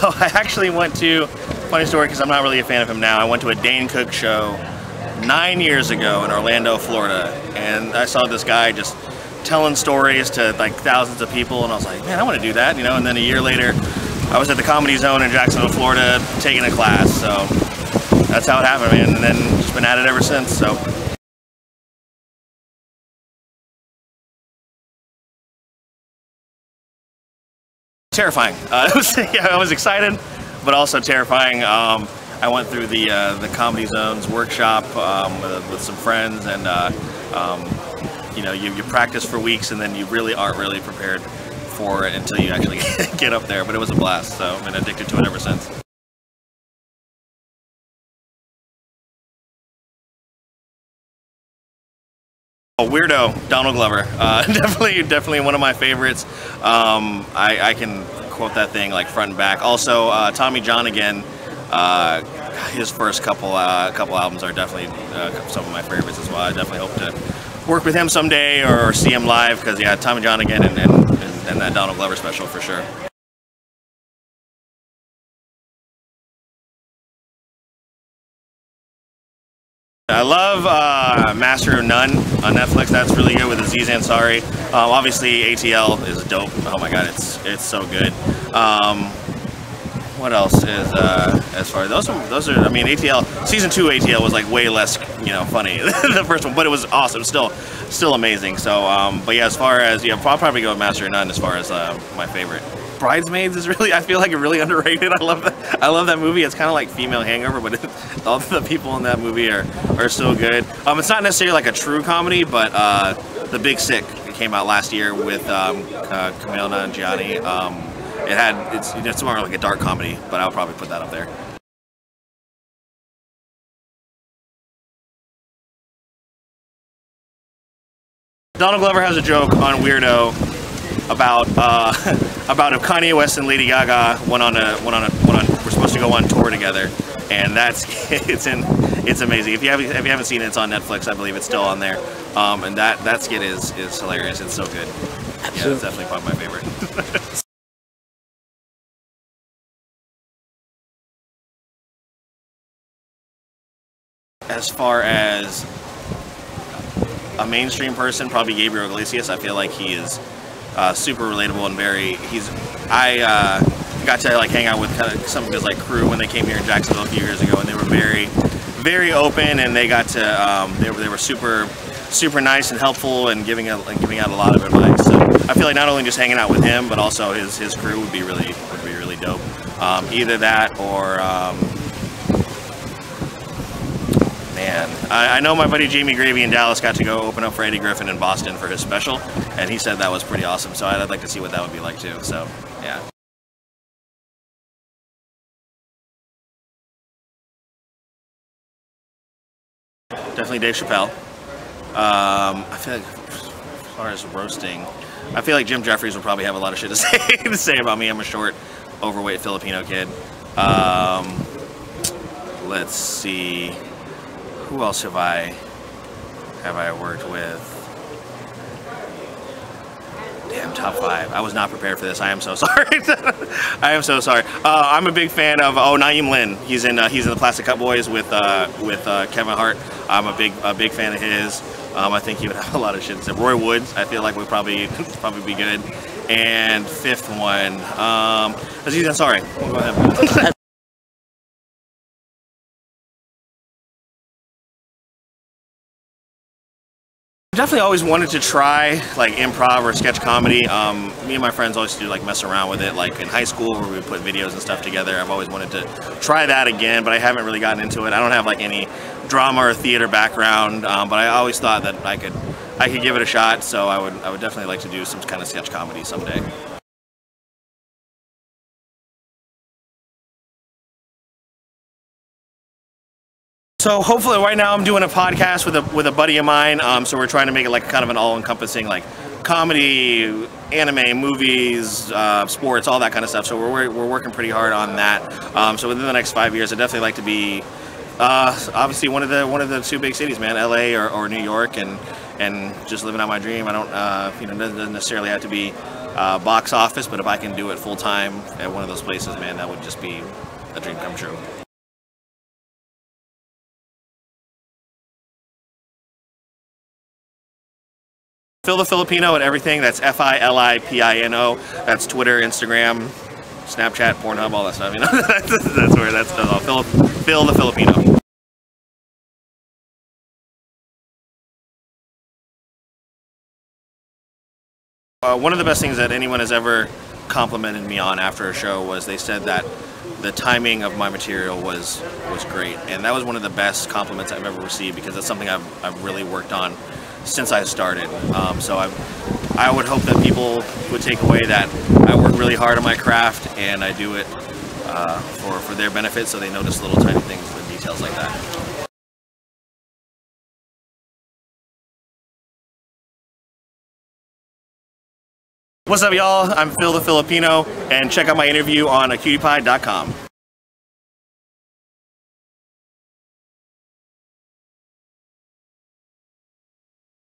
Oh, I actually went to, funny story because I'm not really a fan of him now, I went to a Dane Cook show 9 years ago in Orlando, Florida, and I saw this guy just telling stories to like thousands of people, and I was like, man, I want to do that, you know, and then a year later, I was at the Comedy Zone in Jacksonville, Florida, taking a class, so that's how it happened, man, and then just been at it ever since, so. Terrifying. I was excited, but also terrifying. I went through the Comedy Zone's workshop with some friends, and you know, you practice for weeks, and then you really aren't really prepared for it until you actually get up there. But it was a blast, so I've been addicted to it ever since. Weirdo, Donald Glover. Definitely one of my favorites. I can quote that thing like front and back. Also, Tommy John again. His first couple albums are definitely some of my favorites as well. I definitely hope to work with him someday or see him live, because yeah, Tommy John again and that Donald Glover special for sure. I love Master of None on Netflix. That's really good with Aziz Ansari. Obviously ATL is dope. Oh my god, it's so good. What else is as far as those are? I mean, ATL season 2 ATL was like way less, you know, funny than the first one, but it was awesome. Still amazing. So, but yeah, as far as I'll probably go with Master of None as far as my favorite. Bridesmaids is really, I feel like, really underrated. I love that movie. It's kind of like Female Hangover, but all the people in that movie are so good. It's not necessarily like a true comedy, but The Big Sick came out last year with Kumail Nanjiani. It's more like a dark comedy, but I'll probably put that up there. Donald Glover has a joke on Weirdo about about if Kanye West and Lady Gaga we're supposed to go on tour together, and it's amazing. If you haven't seen it, it's on Netflix. I believe it's still on there. And that skit is hilarious. It's so good. Yeah, it's definitely probably my favorite. As far as a mainstream person, probably Gabriel Iglesias. I feel like he is super relatable and I got to like hang out with kind of some of his like crew when they came here in Jacksonville a few years ago, and they were very open, and they got to they were super nice and helpful, and giving out a lot of advice. So I feel like not only just hanging out with him, but also his crew would be really dope. Either that or man, I know my buddy Jamie Gravy in Dallas got to go open up for Eddie Griffin in Boston for his special, and he said that was pretty awesome, so I'd like to see what that would be like too, so yeah. Definitely Dave Chappelle. I feel like as far as roasting, I feel like Jim Jeffries will probably have a lot of shit to say about me. I'm a short, overweight Filipino kid. Let's see. Who else have I worked with? Damn, top 5. I was not prepared for this. I am so sorry. I am so sorry. I'm a big fan of Naeem Lynn. He's in the Plastic Cup Boys with Kevin Hart. I'm a big fan of his. I think he would have a lot of shit to say. Roy Woods, I feel like would probably be good. And fifth one, Aziz Ansari. We'll go ahead. Definitely always wanted to try like improv or sketch comedy. Me and my friends always used to like mess around with it, like in high school where we would put videos and stuff together. I've always wanted to try that again, but I haven't really gotten into it. I don't have like any drama or theater background, but I always thought that I could give it a shot. So I would definitely like to do some kind of sketch comedy someday. So hopefully right now I'm doing a podcast with a buddy of mine. So we're trying to make it like kind of an all-encompassing like comedy, anime, movies, sports, all that kind of stuff. So we're working pretty hard on that. So within the next 5 years, I'd definitely like to be obviously one of the 2 big cities, man, LA or New York, and just living out my dream. I don't it doesn't necessarily have to be box office, but if I can do it full time at one of those places, man, that would just be a dream come true. Phil the Filipino at everything. That's Filipino. That's Twitter, Instagram, Snapchat, Pornhub, all that stuff. You know, that's where that's all. Phil the Filipino. One of the best things that anyone has ever complimented me on after a show was they said that the timing of my material was great, and that was one of the best compliments I've ever received, because that's something I've really worked on since I started. So I would hope that people would take away that I work really hard on my craft, and I do it for their benefit, so they notice little tiny things and details like that. What's up, y'all? I'm Phil the Filipino, and check out my interview on acutiepie.com.